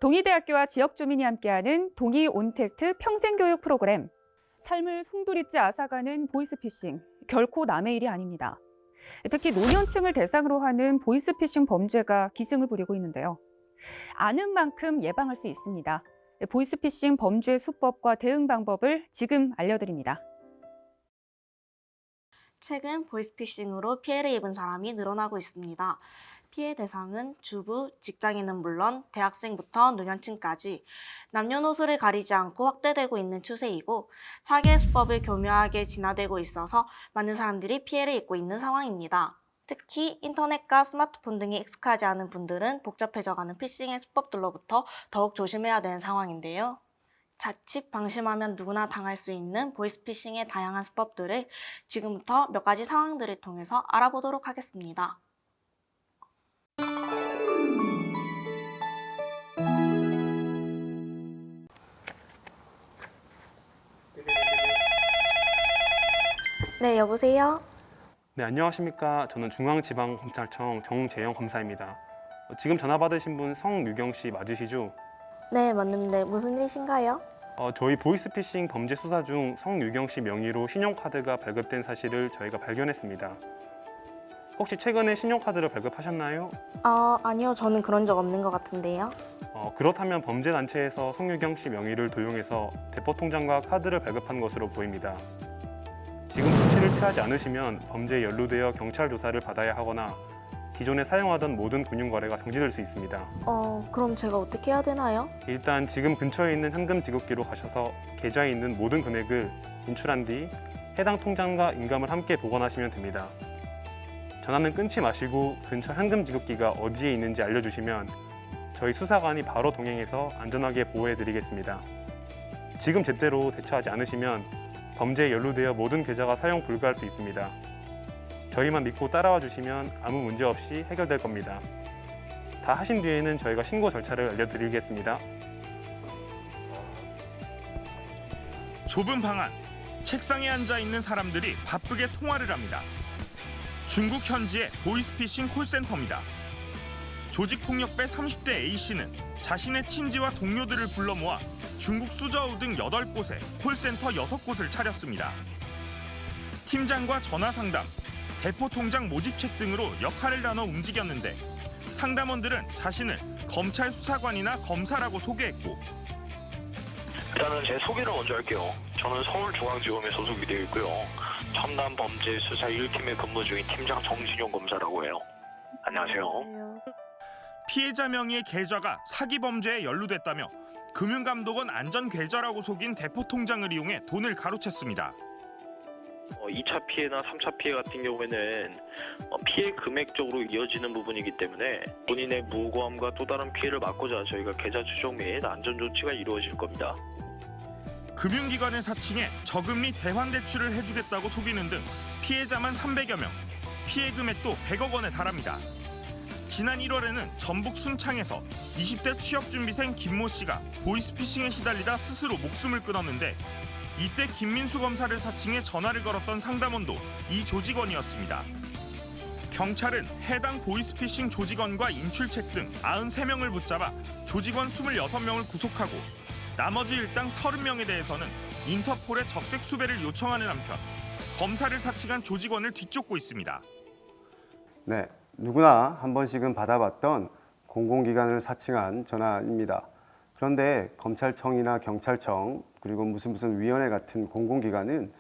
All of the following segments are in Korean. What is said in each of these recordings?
동의대학교와 지역 주민이 함께하는 동의 온택트 평생교육 프로그램. 삶을 송두리째 앗아가는 보이스피싱, 결코 남의 일이 아닙니다. 특히 노년층을 대상으로 하는 보이스피싱 범죄가 기승을 부리고 있는데요. 아는 만큼 예방할 수 있습니다. 보이스피싱 범죄 수법과 대응 방법을 지금 알려드립니다. 최근 보이스피싱으로 피해를 입은 사람이 늘어나고 있습니다. 피해 대상은 주부, 직장인은 물론 대학생부터 노년층까지 남녀노소를 가리지 않고 확대되고 있는 추세이고 사기의 수법을 교묘하게 진화되고 있어서 많은 사람들이 피해를 입고 있는 상황입니다. 특히 인터넷과 스마트폰 등에 익숙하지 않은 분들은 복잡해져가는 피싱의 수법들로부터 더욱 조심해야 되는 상황인데요. 자칫 방심하면 누구나 당할 수 있는 보이스피싱의 다양한 수법들을 지금부터 몇 가지 상황들을 통해서 알아보도록 하겠습니다. 네, 여보세요? 네, 안녕하십니까. 저는 중앙지방검찰청 정재영 검사입니다. 지금 전화 받으신 분 성유경 씨 맞으시죠? 네, 맞는데 무슨 일이신가요? 저희 보이스피싱 범죄 수사 중 성유경 씨 명의로 신용카드가 발급된 사실을 저희가 발견했습니다. 혹시 최근에 신용카드를 발급하셨나요? 아니요, 저는 그런 적 없는 것 같은데요. 그렇다면 범죄단체에서 성유경 씨 명의를 도용해서 대포통장과 카드를 발급한 것으로 보입니다. 지금 조치를 취하지 않으시면 범죄에 연루되어 경찰 조사를 받아야 하거나 기존에 사용하던 모든 금융거래가 정지될 수 있습니다. 그럼 제가 어떻게 해야 되나요? 일단 지금 근처에 있는 현금 지급기로 가셔서 계좌에 있는 모든 금액을 인출한 뒤 해당 통장과 인감을 함께 보관하시면 됩니다. 전화는 끊지 마시고 근처 현금 지급기가 어디에 있는지 알려주시면 저희 수사관이 바로 동행해서 안전하게 보호해드리겠습니다. 지금 제때로 대처하지 않으시면 범죄에 연루되어 모든 계좌가 사용 불가할 수 있습니다. 저희만 믿고 따라와 주시면 아무 문제 없이 해결될 겁니다. 다 하신 뒤에는 저희가 신고 절차를 알려드리겠습니다. 좁은 방 안, 책상에 앉아 있는 사람들이 바쁘게 통화를 합니다. 중국 현지의 보이스피싱 콜센터입니다. 조직폭력배 30대 A씨는 자신의 친지와 동료들을 불러 모아 중국 수저우 등 8곳에 콜센터 6곳을 차렸습니다. 팀장과 전화 상담, 대포통장 모집책 등으로 역할을 나눠 움직였는데 상담원들은 자신을 검찰 수사관이나 검사라고 소개했고 일단은 제 소개를 먼저 할게요. 저는 서울중앙지검에 소속이 되어 있고요. 첨단 범죄 수사 1팀에 근무 중인 팀장 정진용 검사라고 해요. 안녕하세요. 피해자 명의의 계좌가 사기 범죄에 연루됐다며 금융감독원 안전계좌라고 속인 대포통장을 이용해 돈을 가로챘습니다. 2차 피해나 3차 피해 같은 경우에는 피해 금액적으로 이어지는 부분이기 때문에 본인의 무고함과 또 다른 피해를 막고자 저희가 계좌 추적 및 안전 조치가 이루어질 겁니다. 금융기관을 사칭해 저금리 대환 대출을 해주겠다고 속이는 등 피해자만 300여 명, 피해 금액도 100억 원에 달합니다. 지난 1월에는 전북 순창에서 20대 취업준비생 김모 씨가 보이스피싱에 시달리다 스스로 목숨을 끊었는데 이때 김민수 검사를 사칭해 전화를 걸었던 상담원도 이 조직원이었습니다. 경찰은 해당 보이스피싱 조직원과 인출책 등 93명을 붙잡아 조직원 26명을 구속하고 나머지 일당 30명에 대해서는 인터폴에 적색 수배를 요청하는 한편 검사를 사칭한 조직원을 뒤쫓고 있습니다. 네, 누구나 한 번씩은 받아봤던 공공기관을 사칭한 전화입니다. 그런데 검찰청이나 경찰청 그리고 무슨 위원회 같은 공공기관은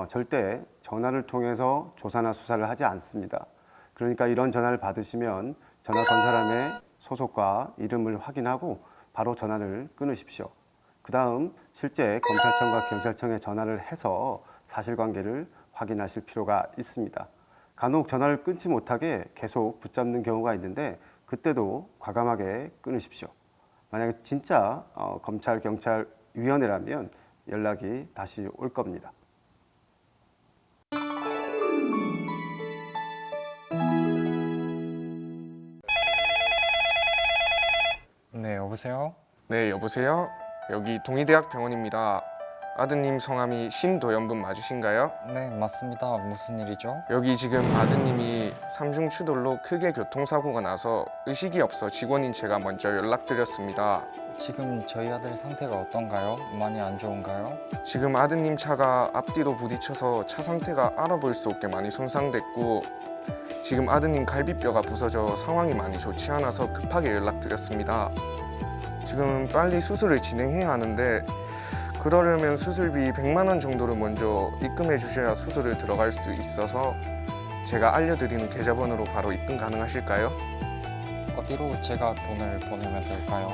절대 전화를 통해서 조사나 수사를 하지 않습니다. 그러니까 이런 전화를 받으시면 전화 건 사람의 소속과 이름을 확인하고 바로 전화를 끊으십시오. 그 다음 실제 검찰청과 경찰청에 전화를 해서 사실관계를 확인하실 필요가 있습니다. 간혹 전화를 끊지 못하게 계속 붙잡는 경우가 있는데 그때도 과감하게 끊으십시오. 만약에 진짜 검찰, 경찰 위원회라면 연락이 다시 올 겁니다. 네, 여보세요? 네, 여보세요? 여기 동의대학 병원입니다. 아드님 성함이 신도연분 맞으신가요? 네, 맞습니다. 무슨 일이죠? 여기 지금 아드님이 삼중추돌로 크게 교통사고가 나서 의식이 없어 직원인 제가 먼저 연락드렸습니다. 지금 저희 아들 상태가 어떤가요? 많이 안 좋은가요? 지금 아드님 차가 앞뒤로 부딪혀서 차 상태가 알아볼 수 없게 많이 손상됐고 지금 아드님 갈비뼈가 부서져 상황이 많이 좋지 않아서 급하게 연락드렸습니다. 지금 빨리 수술을 진행해야 하는데 그러려면 수술비 100만 원 정도를 먼저 입금해 주셔야 수술을 들어갈 수 있어서 제가 알려드리는 계좌번호로 바로 입금 가능하실까요? 어디로 제가 돈을 보내면 될까요?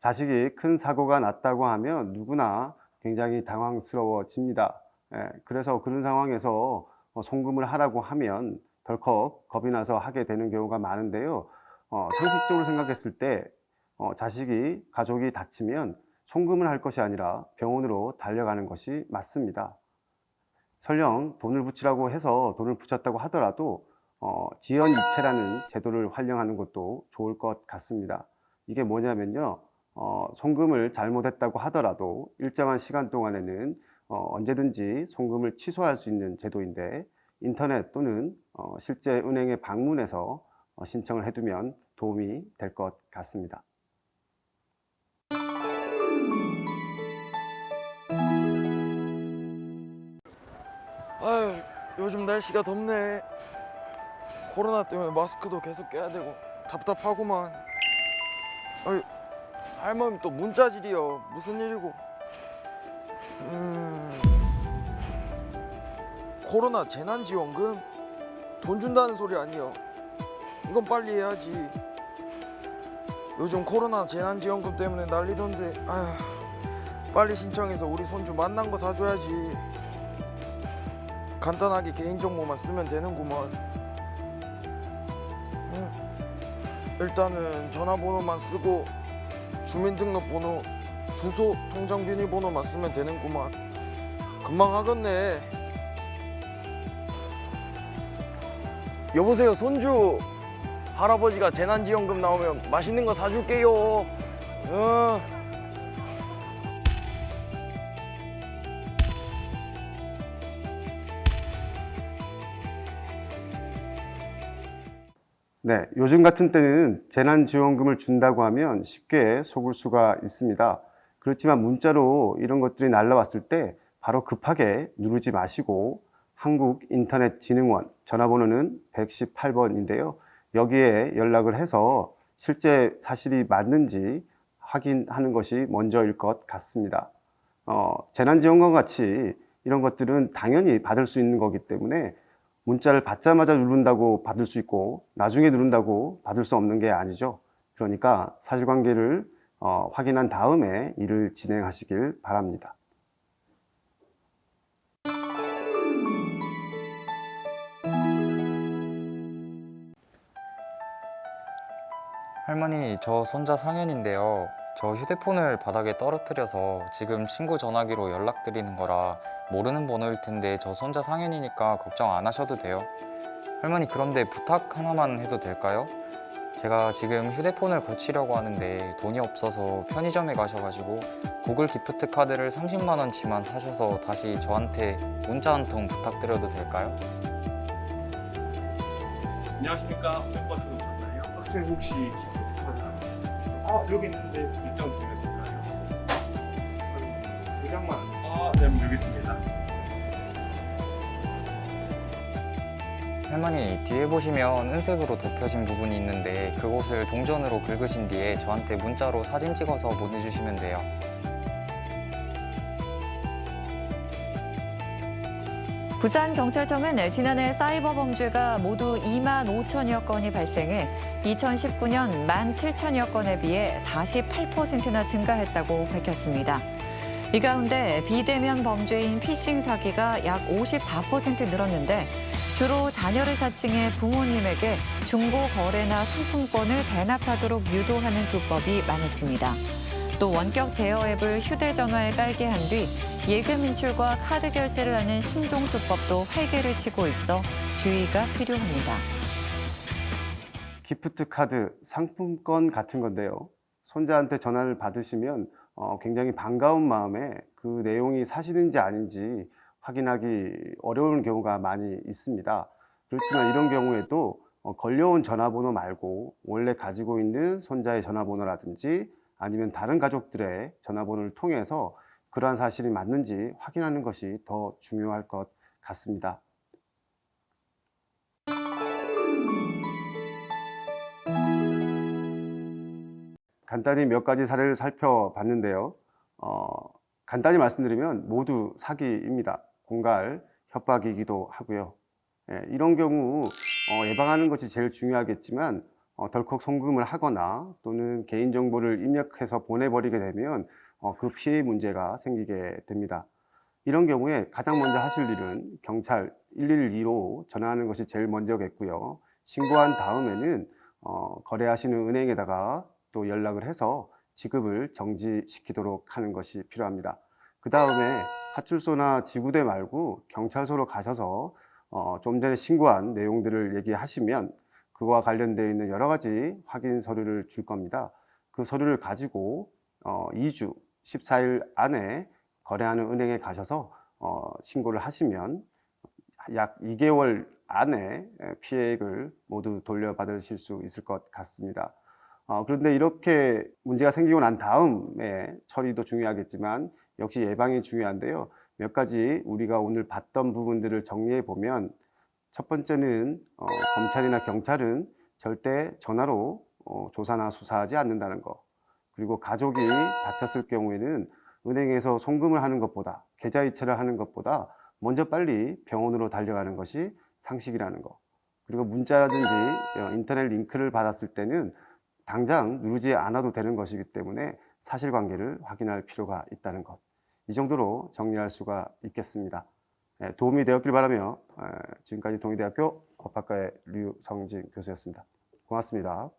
자식이 큰 사고가 났다고 하면 누구나 굉장히 당황스러워집니다. 그래서 그런 상황에서 송금을 하라고 하면 덜컥 겁이 나서 하게 되는 경우가 많은데요. 상식적으로 생각했을 때 자식이, 가족이 다치면 송금을 할 것이 아니라 병원으로 달려가는 것이 맞습니다. 설령 돈을 붙이라고 해서 돈을 붙였다고 하더라도 지연이체라는 제도를 활용하는 것도 좋을 것 같습니다. 이게 뭐냐면요. 송금을 잘못했다고 하더라도 일정한 시간 동안에는 언제든지 송금을 취소할 수 있는 제도인데 인터넷 또는 실제 은행에 방문해서 신청을 해두면 도움이 될 것 같습니다. 아유, 요즘 날씨가 덥네. 코로나 때문에 마스크도 계속 껴야 되고 답답하구만. 아유, 할머니 또 문자질이요. 무슨 일이고? 코로나 재난지원금 돈 준다는 소리 아니요. 이건 빨리 해야지. 요즘 코로나 재난지원금 때문에 난리던데. 아휴, 빨리 신청해서 우리 손주 만난 거 사줘야지. 간단하게 개인정보만 쓰면 되는구먼. 일단은 전화번호만 쓰고 주민등록번호, 주소, 통장 비밀번호만 쓰면 되는구만. 금방 하겠네. 여보세요, 손주. 할아버지가 재난지원금 나오면 맛있는 거 사줄게요. 네, 요즘 같은 때는 재난지원금을 준다고 하면 쉽게 속을 수가 있습니다. 그렇지만 문자로 이런 것들이 날라왔을 때 바로 급하게 누르지 마시고 한국인터넷진흥원 전화번호는 118번인데요. 여기에 연락을 해서 실제 사실이 맞는지 확인하는 것이 먼저일 것 같습니다. 재난지원금 같이 이런 것들은 당연히 받을 수 있는 거기 때문에 문자를 받자마자 누른다고 받을 수 있고 나중에 누른다고 받을 수 없는 게 아니죠. 그러니까 사실관계를 확인한 다음에 일을 진행하시길 바랍니다. 할머니, 저 손자 상현인데요. 저 휴대폰을 바닥에 떨어뜨려서 지금 친구 전화기로 연락드리는 거라 모르는 번호일 텐데 저 손자 상현이니까 걱정 안 하셔도 돼요. 할머니, 그런데 부탁 하나만 해도 될까요? 제가 지금 휴대폰을 고치려고 하는데 돈이 없어서 편의점에 가셔가지고 구글 기프트 카드를 30만 원치만 사셔서 다시 저한테 문자 한 통 부탁드려도 될까요? 안녕하십니까. 오빠들 오셨나요? 학생 혹시 기프트 카드 여기 있는데 일정 드리면 될까요? 3장만. 네, 여기 있습니다. 할머니, 뒤에 보시면 은색으로 덮여진 부분이 있는데 그곳을 동전으로 긁으신 뒤에 저한테 문자로 사진 찍어서 보내주시면 돼요. 부산경찰청은 지난해 사이버 범죄가 모두 2만 5천여 건이 발생해 2019년 1만 7천여 건에 비해 48%나 증가했다고 밝혔습니다. 이 가운데 비대면 범죄인 피싱 사기가 약 54% 늘었는데 주로 자녀를 사칭해 부모님에게 중고 거래나 상품권을 대납하도록 유도하는 수법이 많았습니다. 또 원격 제어 앱을 휴대전화에 깔게 한 뒤 예금 인출과 카드 결제를 하는 신종 수법도 활개를 치고 있어 주의가 필요합니다. 기프트 카드, 상품권 같은 건데요. 손자한테 전화를 받으시면 굉장히 반가운 마음에 그 내용이 사실인지 아닌지 확인하기 어려운 경우가 많이 있습니다. 그렇지만 이런 경우에도 걸려온 전화번호 말고 원래 가지고 있는 손자의 전화번호라든지 아니면 다른 가족들의 전화번호를 통해서 그러한 사실이 맞는지 확인하는 것이 더 중요할 것 같습니다. 간단히 몇 가지 사례를 살펴봤는데요. 간단히 말씀드리면 모두 사기입니다. 공갈, 협박이기도 하고요. 이런 경우 예방하는 것이 제일 중요하겠지만 덜컥 송금을 하거나 또는 개인정보를 입력해서 보내버리게 되면 그 피해 문제가 생기게 됩니다. 이런 경우에 가장 먼저 하실 일은 경찰 112로 전화하는 것이 제일 먼저겠고요. 신고한 다음에는 거래하시는 은행에다가 또 연락을 해서 지급을 정지시키도록 하는 것이 필요합니다. 그 다음에 파출소나 지구대 말고 경찰서로 가셔서 좀 전에 신고한 내용들을 얘기하시면 그와 관련되어 있는 여러 가지 확인 서류를 줄 겁니다. 그 서류를 가지고 2주, 14일 안에 거래하는 은행에 가셔서 신고를 하시면 약 2개월 안에 피해액을 모두 돌려받으실 수 있을 것 같습니다. 그런데 이렇게 문제가 생기고 난 다음에 처리도 중요하겠지만 역시 예방이 중요한데요. 몇 가지 우리가 오늘 봤던 부분들을 정리해 보면 첫 번째는 검찰이나 경찰은 절대 전화로 조사나 수사하지 않는다는 것. 그리고 가족이 다쳤을 경우에는 은행에서 송금을 하는 것보다 계좌이체를 하는 것보다 먼저 빨리 병원으로 달려가는 것이 상식이라는 것. 그리고 문자라든지 인터넷 링크를 받았을 때는 당장 누르지 않아도 되는 것이기 때문에 사실관계를 확인할 필요가 있다는 것. 이 정도로 정리할 수가 있겠습니다. 도움이 되었길 바라며 지금까지 동의대학교 법학과의 류성진 교수였습니다. 고맙습니다.